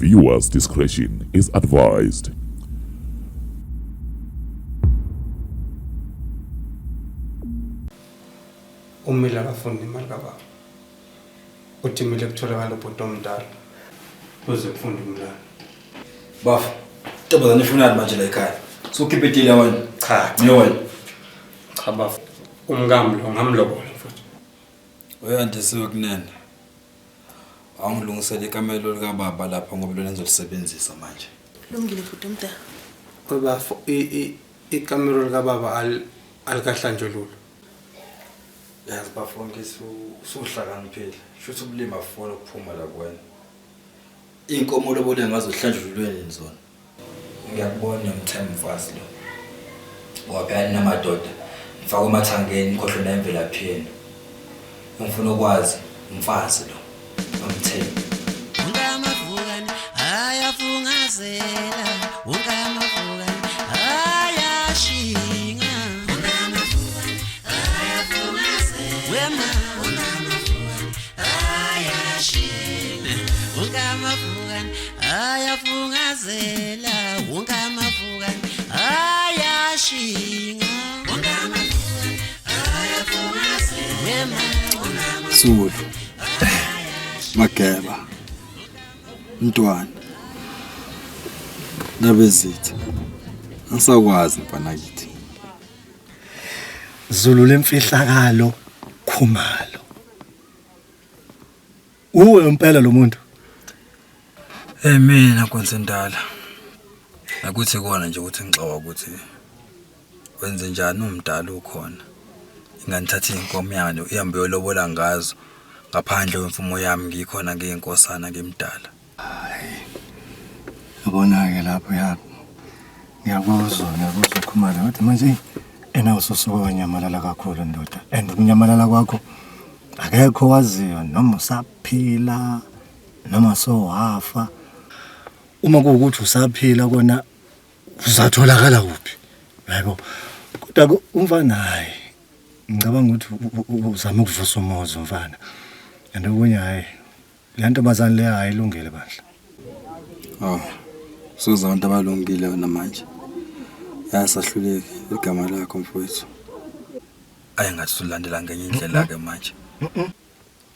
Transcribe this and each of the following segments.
Viewers' discretion is advised. Umile abafundi imali kababa. Uthimile kutholakala ubhuti omdala. Uze kufunda umlalo. Bafu, ntombazane ifunani manje la ekhaya. Sokhipha itile wena. Cha, wena. cha bafu. Umkamlo ngamlobola mfowethu. Uyandisiwe kunene. Angilungisele ikamelo lika baba lapha ngoba lona enzolisebenzisa manje. Lungile bhuti omdala. Bafu ikamero lika baba alikahlanjululo. Yazi bafu usuhlakaniphile. Shuthi ubulima afuna ukuphuma la kuwena. Inkomo lobole ngazohlanjululweni nizona. Ngiyakubona umthemfazi lo. Waphela namadoda. Mfaka emathangeni ikhohlwe nemvelaphi yenu. Ngifuna ukwazi umfazi lo. Umthembu. Ungamavukani ayafungazela. Ungamavukani ayashinga. Ungamavukani ayafungazela. Wema ungamavukani ayashinga. Ungamavukani ayafungazela. Ungamavukani ayashinga. Ungamavukani ayafungazela. Wema ungamavukani Sulu. Mageba. Mntwana. Nabezithi. Angisakwazi mfana kithi. Zulu lemfihlakalo Khumalo. Uwe impela lo muntu. Mina Nkosindala. Akuthi kona nje ukuthi ngixoxa ukuthi wenze njani umdala ukhona. Inganithatha inkomo yami ihambe yolobola ngazo ngaphandle kwemfumo yami ngikhona ngeyinkosana ngimdala. Yabona ke lapho yakho. Ngiyakuzwa Khumalo wathi manje ena ususuka wanyamalala kakhulu ndoda. And ukunyamalala kwakho akekho waziyo noma usaphila noma sowafa. Uma kuwukuthi usaphila kona uzatholakala kuphi? Yebo. Kodwa umfana hayi ngicabanga ukuthi uzama ukuvusa umozo mfana. And okunye hayi le ntombazane le hayi ilungile bandla. Oh. Soza abantu abalungile namanje. Yasahluleke igama lakho mfowethu. Ayingathi ulandela ngenye indlela ke manje.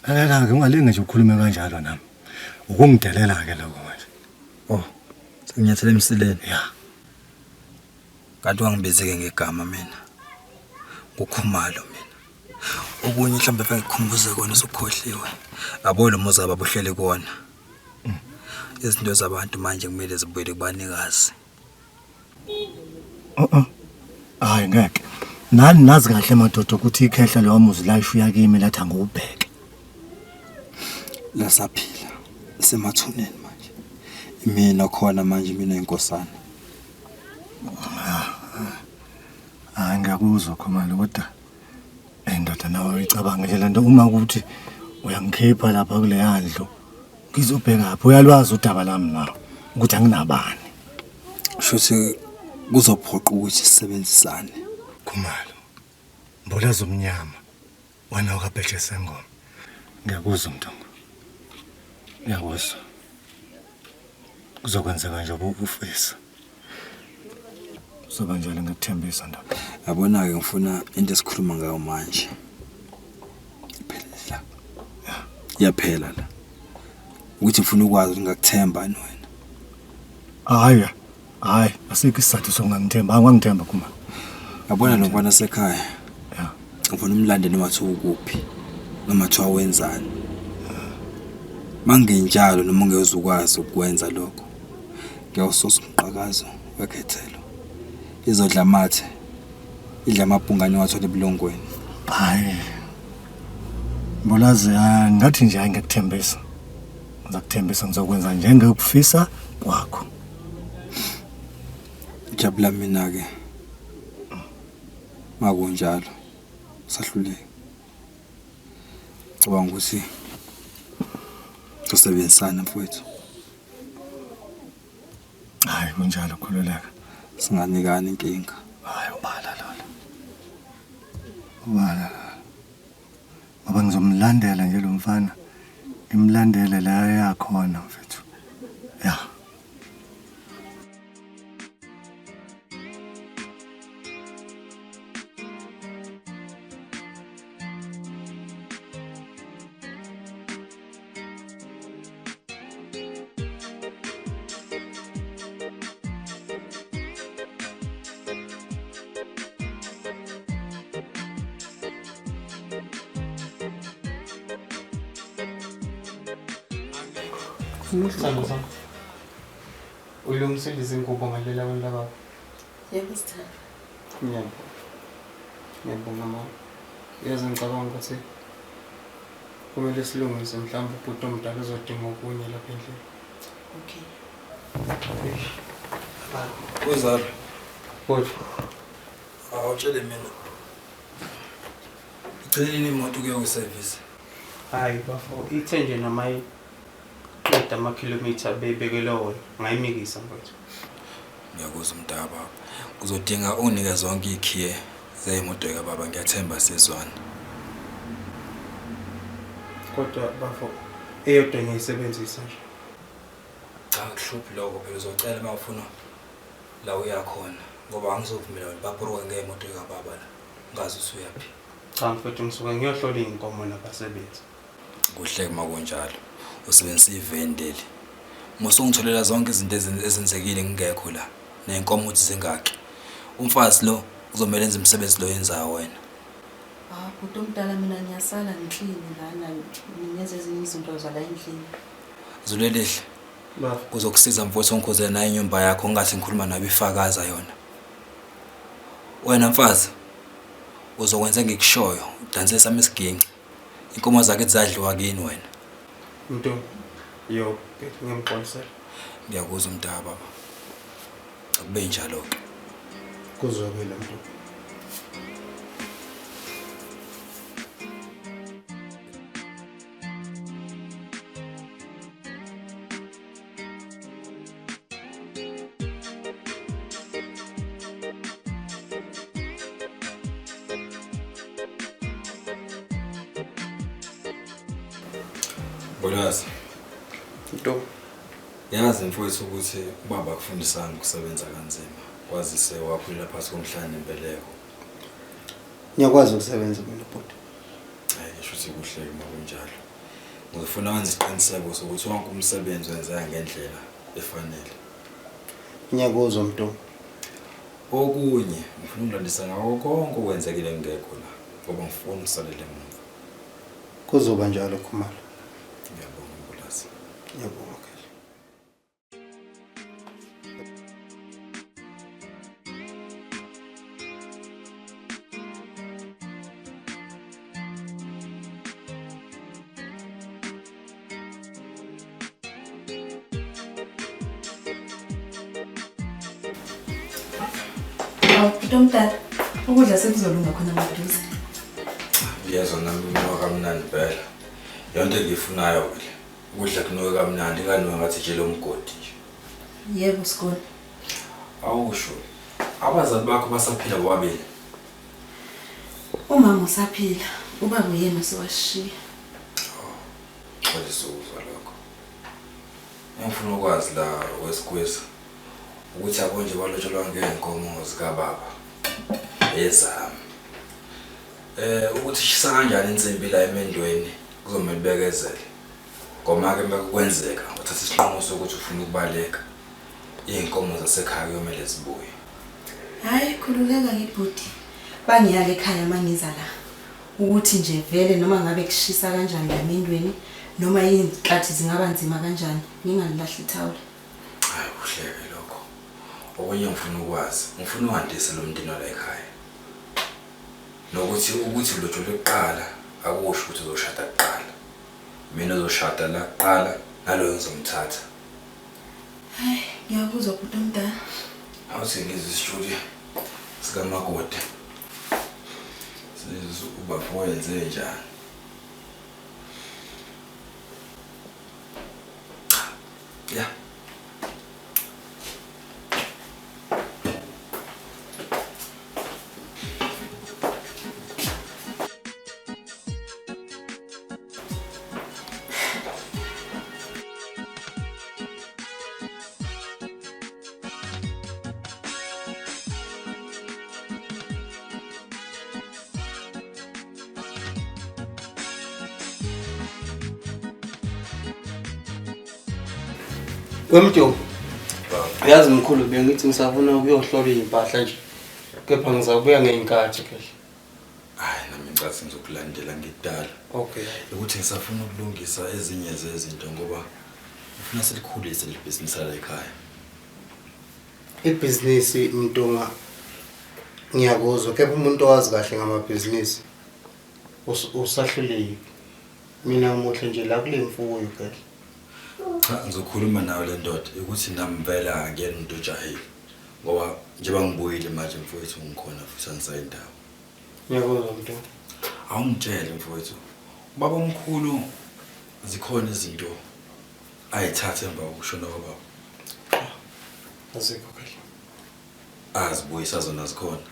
Hayi ke ungalinge nje ukukhuluma kanjalo nami. Ukungidelela ke lokho manje. Oh. Senginyathele emsileni. Ya. Kanti wangibizeke ngegama mina. NguKhumalo mina. Okunye mhlambe fangikhumbuze kona sokhohliwe. Yabo lo muzi ababuhlele kona. Izinto zabantu manje kumele zibuyele kubanikazi. Hayi ngeke. Nani nazi kahle madoda ukuthi ikhehla lo muzi la ishuya kimi lathi angubheke. La saphila semathuneni manje. Mina khona manje mina inkosana. Hayi ngiyakuzwa Khumalo kodwa endoda nawe icabanga nje lento uma ukuthi uyangikhipha lapha kule yandlo ngizobheka apho uyalwazi udaba lami nawe ukuthi anginabani. Shothi kuzophoqa ukuthi sisebenzisane. Khumalo. Mbolaza umnyama. Wena ukabheje sengoma. Ngiyakuzwa mntongo. Ngiyakuzwa. Kuzokwenzeka nje ubufisa. Soba njalo ngikuthembisa ndaba. Yabona ke ngifuna into esikhuluma ngayo manje. Iphela. Yaphela la. Ukuthi ngifuna ukwazi ukuthi ngakuthemba wena. Hayi, asikho isizathu sokungangithemba, angangithemba Khumalo. Yabona nomfana sekhaya. Ya. Ngifuna umlande noma thiwa ukuphi. Noma thiwa wenzani. Mangenjalo noma ungezukwazi ukwenza lokho. Ngiyawusosa umqhakazo wekhethelo. Izodla amathe. Idla amabhungane wathola ebulongweni. Hayi. Mbolazi ngathi nje ngikuthembisa. Ngizakuthembisa ngizokwenza njengokufisa kwakho. Jabula mina ke. Makunjalo. Sahluleke. Cabanga ukuthi kusebenzisana mfowethu. Hayi kunjalo khululeka. Singanikani inkinga. Hayi ubala lola. Ubala. Ngoba ngizomlandela nje lo mfana. Imlandele la yakhona mfethu. Ya. Isithando sami. Ulungisile izingubo ngalela abantu laba. Yebo sithando. Ngiyabonga mama. Yazi ngicabanga ukuthi kumele silungise mhlawumbe ubhuti omdala uzodinga okunye lapha endlini. Okay. Uzalo. Kodwa Awutshele mina. Ucelile imoto kuyokusevisi. hayi bafo ithe nje namayi qeda amakhilomitha bebekele wona ngayimikisa mfowethu. Ngiyakuzwa umdaba. Kuzodinga unike zonke ikhiye zeyimoto kababa ngiyathemba sizwana. Kodwa bafo eyodwa ngiyisebenzisa nje. Cha kuhluphi lokho phela uzocela mawufuna la uyakhona ngoba angizovumela bapuruke ngemoto kababa la. Ngazi usuyaphi. Cha mfowethu ngisuka ngiyohlola izinkomo nabasebenzi. Kuhle makunjalo. Usebenzisa ivendeli. Musungitholela zonke izinto ezenzekile ngingekho la. Nenkomo uthi zingaki. Umfazi lo uzomela enze umsebenzi lo yenzayo wena. Bhuti omdala mina ngiyasala ngiklini lana ngenze ezinye izinto zala endlini. Zulelihle. Bafo Kuzokusiza mfowethu ongikhuzela nayo inyumba yakho ngathi ngikhuluma nawe ifakaza yona. Wena mfazi uzokwenza ngikushoyo udanse sami isiginci. Inkomo zakhe zidliwa kini wena. Mntu yo ngiyamqonisela. Ngiyakuzwa umdaba baba. Akube njalo ke. Kuzwakela mntu. Bolazi. Mntu Yazi mfowethu ukuthi ubaba akufundisanga ukusebenza kanzima. Kwazise wakhulela phansi komhlanje nempeleko. ngiyakwazi ukusebenza mina bhuti. Ngisho ukuthi kuhle makunjalo. Ngifuna wenze isiqiniseko sokuthi wonke umsebenzi wenza ngendlela efanele. Ngiyakuzwa mntu. Okunye ngifuna ukulandisa ngakho konke okwenzekile ngekho la ngoba ngifuna usalele emuva. Kuzoba njalo Khumalo. Ngiyabonga Bolazi. Ngiyabonga. Bhuti omdala ukudla sekuzolunga khona maduze. Yezwa nami umoya kamnandi phela. Yonke ngiyifunayo ke. Ukudla kunuka kamnandi nganuka ngathi tshela umgodi nje. Yebo sikole. Awusho. Abazali bakho basaphila bobabili. Umama usaphila, ubaba uyena sewashiya. Xolisa lokho. Ngifuna ukwazi la wesikwesa ukuthi akonje balotshelwa ngeenkomo zikababa ezami. Ukuthi shisa kanjani insimbi la emendweni kuzomela bekezele. Ngoma ke makwenzeka uthatha isinqumo sokuthi ufuna ukubaleka. Izinkomo zasekhaya kuyomela zibuye. Hayi khululeka ngibhuti. Bangiyala ekhaya mangiza la. Ukuthi nje vele noma ngabe kushisa kanjani emendweni noma izinkathi zingaba nzima kanjani ngingalilahla ithawula. Hayi kuhleke lokho. Okunye ngifuna ukwazi, ngifuna uhandise lo mndeni la ekhaya. Nokuthi ulotho lokuqala akusho ukuthi uzoshada kuqala. Mina uzoshada la kuqala nalo ngizomthatha. Hayi ngiyakuzwa bhuti omdala. Awuthi ngizwe isitudio sikamakoti. Sizwe ubaba wenze njani. Yeah. Wemntu. Yazi mkhulu bengithi ngisafuna ukuyohlola impahla nje. Kepha ngizabuya ngeinkathi ke. Hayi nami ngicela ngizokulandela ngidala. Okay. Ukuthi ngisafuna ukulungisa ezinye zezinto ngoba ufuna silikhulise le business la ekhaya. Ibusiness Mntunga ngiyakuzwa kepha umuntu owazi kahle ngamabhizinisi usahluleki. Mina ngimuhle nje la kule mfuyo ke. Cha ngizokhuluma nawe le ndoda ukuthi nami vele angiyena umuntu ojahile ngoba njengoba ngibuyile manje mfowethu ngikhona futhi angisayindawo. Ngiyakuzwa Mntunga. Awungitshele mfowethu. Baba omkhulu zikhona izinto ayithathe emva kokushona kwababa. Azikho kahle. Azibuyisa zona zikhona.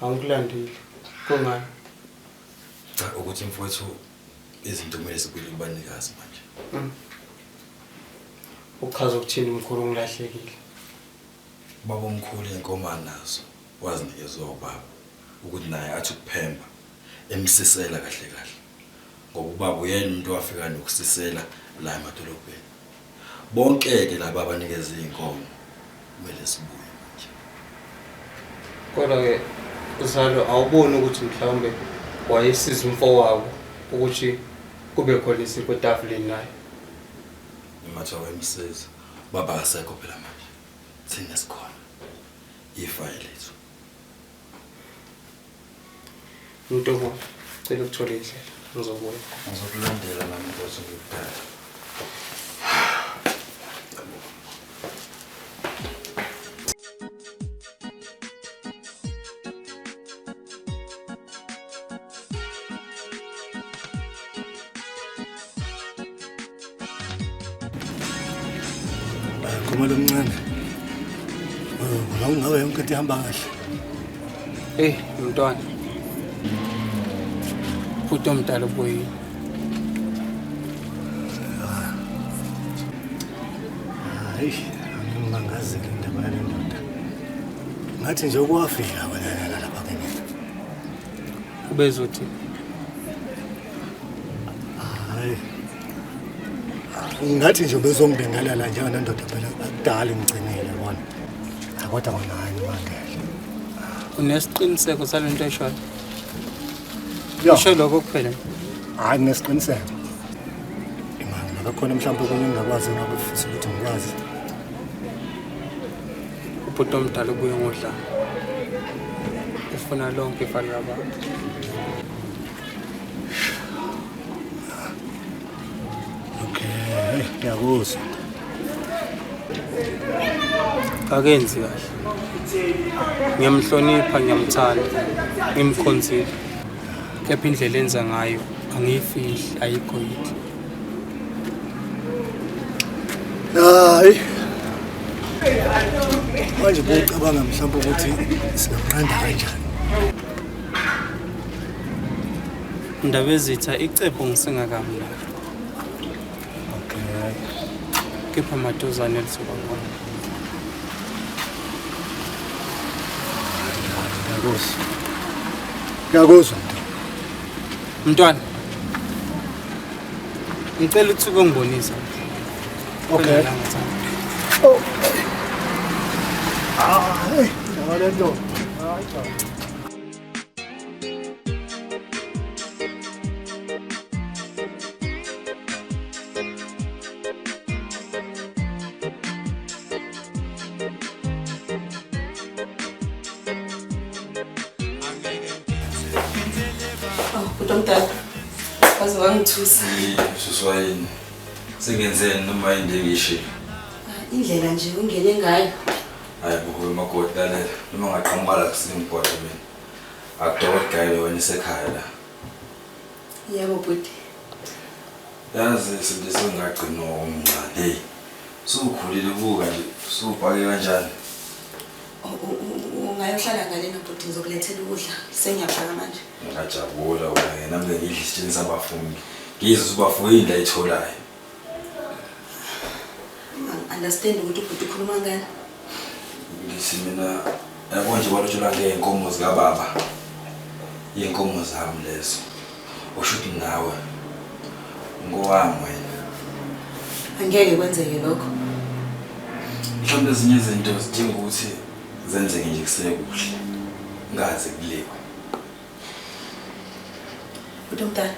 Angikulandile. Kungani? Cha ukuthi mfowethu izinto kumele sibuyele kubanikazi manje. Uchaza ukuthini mkhulu ngilahlekile. Baba omkhulu inkomo nazo wazinikezwa ubaba ukuthi naye athi ukuphemba emsisela kahle kahle. Ngoba ubaba uyena umuntu wafika nokusisela la emadolobheni. Bonke ke laba abanikeza inkomo kumele sibuye manje. Kodwa ke uzalo awuboni ukuthi mhlawumbe wayesiza umfowabo ukuthi kube khona isipho etafuleni naye. Imatha wemsiza baba asekho phela manje. Thina sikhona. Ifile lethu. Mntunga cela ukuthola indlela ngizobuya. Ngizokulandela nami mfowethu ngikudala. Kumele umncane. Ngawe yonke into ihamba kahle. Mntwana. Futhi omdala boy. Hayi, angimangazi indaba yale ndoda. Ngathi nje ukwafika wena lapha kimi. Ubezothi. Hayi. Ngathi nje bezongibingelela njengana ndoda phela akudala ngigcinile bona. Kodwa kona hayi mangele. Unesiqiniseko salento eshoyo? Ya. Usho lokho kuphela. Hayi nesiqiniseko. Imali akakhona mhlawumbe okunye ngingakwazi ngabe futhi ukuthi ngikwazi. Ubhuti omdala ubuye ngodla. Ufuna lonke ifali labantu. Okay, ngiyakuzwa. Akenzi kahle. Ngiyamhlonipha, ngiyamthanda, ngimkhonzile. Kepha indlela enza ngayo angiyifihli ayikho yithi. Hayi. Manje bocabanga mhlawumbe ukuthi singamnqanda kanjani. Indaba ezitha icepho ngisengakamla. Okay. Kepha madozane lisuka khona. Ngiyakuzwa. Mntwana. Ngicela ukuthi ungibonise. Okay. Oh. Hey, ngale nto. Hayi cha. Utomdala. Waze wangithusa. Suswayini. Singenzeni noma into engishilo. Indlela nje ungene ngayo. Hayi bukhulu makoti lalela noma ngaqhamuka la kusimpothe mina. Akudokotela wena isekhaya la. Yebo bhuti. Yazi izinto singagcina omncane. Hey. Sukhulile buka nje, subhake kanjani? Ungayohlala ngalena bhuti ngizokulethela ukudla. Sengiyaphaka manje. Ngajabula wena nami ngidla isitsheni sabafundi. Ngizwe subafuyi indla itholayo. Understand ukuthi ubhuti ukhuluma ngani? Ngithi mina yabo nje balotshelwa ngeenkomo zikababa. Inkomo zami lezo. Ushuthi nawe ngowami wena. angeke kwenzeke lokho. Mhlawumbe ezinye izinto zidinga ukuthi zenzeke nje kusekuhle. Ngaze kuliwa. Utomdala,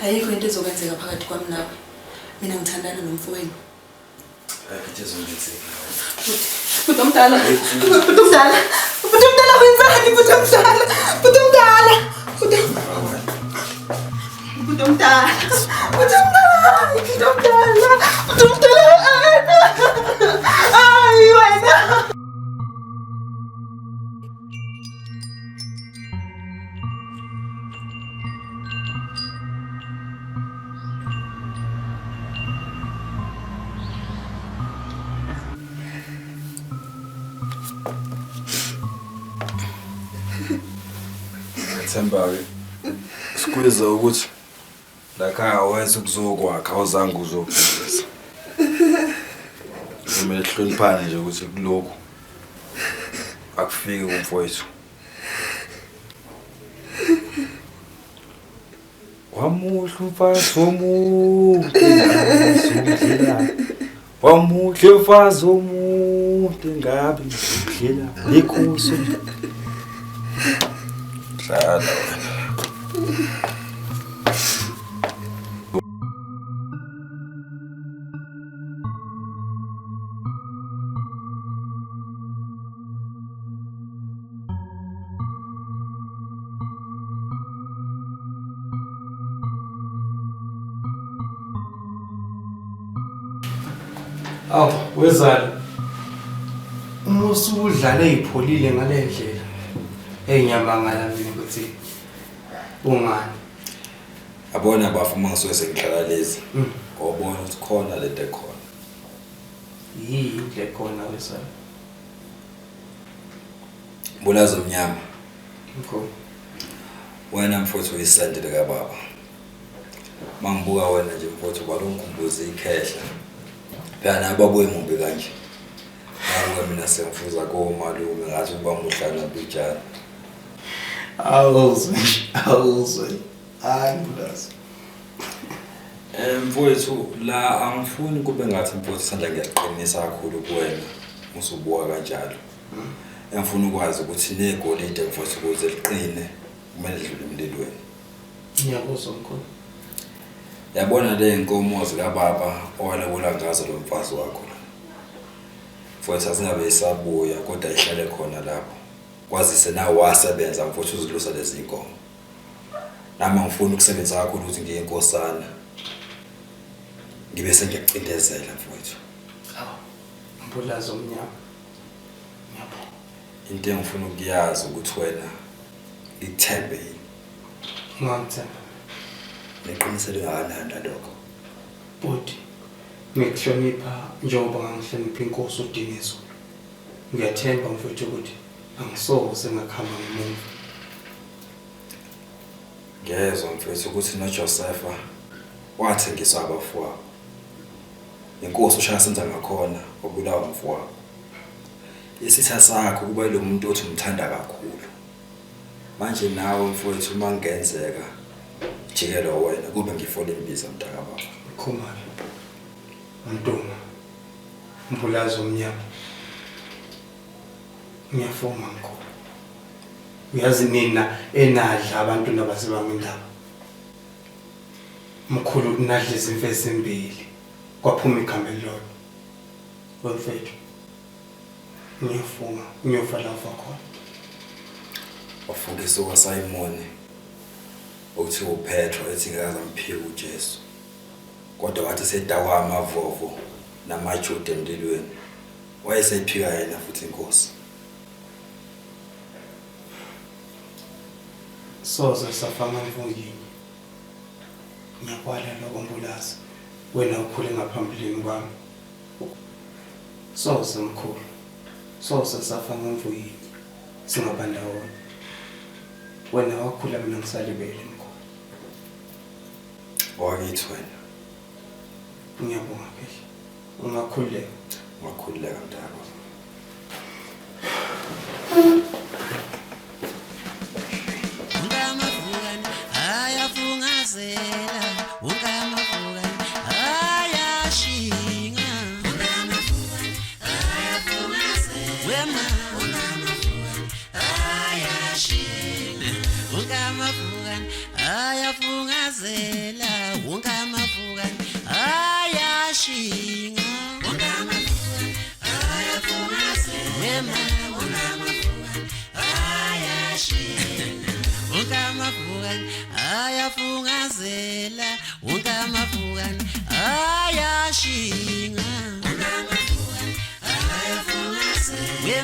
ayikho into ezokwenzeka phakathi kwami nawe. Mina ngithandana nomfowenu. Ayikho ezongenzeka. Utomdala, utomdala, utomdala wenzani utomdala? Utomdala, utomdala. Utomdala, utomdala, utomdala. Ay, wena. Themba-ke sikwiza ukuthi la khaya wenza ukuzokwakha awuzange uzofundisa. Kumele sihloniphane nje ukuthi kulokhu akufiki kumfowethu. Wamuhle umfazi womuhle wamuhle umfazi womuhle ngabe ngidlela likhoso. Hlala wena. Awu, wezala. Uma usudlala ezipholile ngale ndlela. Enyamangala mina ukuthi ungani. Abona bafu mangisuke sengihlala lezi. Ngobona ukuthi khona lento ekhona. Yini le khona wezala? Mbulazo mnyama. Mkhulu. Wena mfowethu uyisandile kababa. Mangibuka wena nje mfowethu kwalongikhumbuza ikhehla. Phela babuye mumbi kanje. Ngabuka mina sengifuza komalume ngathi uba muhlala bijana. Awuzwe. Hayi mbulazo. Mfowethu la angifuni kube ngathi mfowethu sandla ngiyaqinisa kakhulu kuwena usubuka kanjalo. Ngifuna ukwazi ukuthi negolide mfowethu ukuze liqine kumele lidlule emlilweni. Ngiyakuzwa mkhulu. Yabona le inkomo zikababa owalebola ngazo lo mfazi wakho. Mfowethu asingabe isabuya kodwa ihlale khona lapho. Kwazise nawe wasebenza mfowethu uzilusa lezi inkomo. Nami ngifuna ukusebenza kakhulu ukuthi ngiyinkosana. Ngibe sengiyacindezela mfowethu. Mbulazo mnyama. Ngiyabonga. Into engifuna ukuyazi ukuthi wena ithembe yini. Ngiyamthemba. Neqinisele ngakanani lokho. Bhuti, ngikuhlonipha njengoba ngangihlonipha inkosi uDiniso. Ngiyathemba mfowethu ukuthi angisoze ngakhamba ngemuva. Ngiyezwa mfowethu ukuthi noJosepha wathengiswa abafowabo. Inkosi ushaya senza ngakhona obulawa umfowabo. Isitha sakho kuba lo muntu othi umthanda kakhulu. Manje nawe mfowethu mangenzeka jikela wena kube ngifole imbiza mntaka baba. Khumalo. Mntuma. Mbulazo mnyama. Ngiyafoma mkhulu. Uyazi mina enadla abantu nabasebanga indaba. Mkhulu kunadla izimfe ezimbili. Kwaphuma ikhambe lolo. Wemfethu. Ngiyafuma, ngiyofa lapha khona. Wafundisa uSimon uthi uPetro ethi ngaza mphika uJesu. Kodwa wathi sedawa amavovo namajuda emlilweni. Wayesephika yena futhi inkosi. Soze safanga mfungini. Ngiyakwala lokho Mbulazi. Wena ukhule ngaphambilini kwami. Soze mkhulu. Soze safanga mfungini. Singabandawona. Wena wakhula mina ngisalibele mkhulu. Wakithi wena. Ngiyabonga phela. Ungakhuleka. Ungakhuleka mntaka. Ungamavukani ayafungazela ungamavukani ayashiya ayafungazela ungamavukane ayashinga ungamavukane ayafungazela ungamavukane ayashinga ungamavukane ayafungazela ungamavukane ayashinga ungamavukane ayafungazela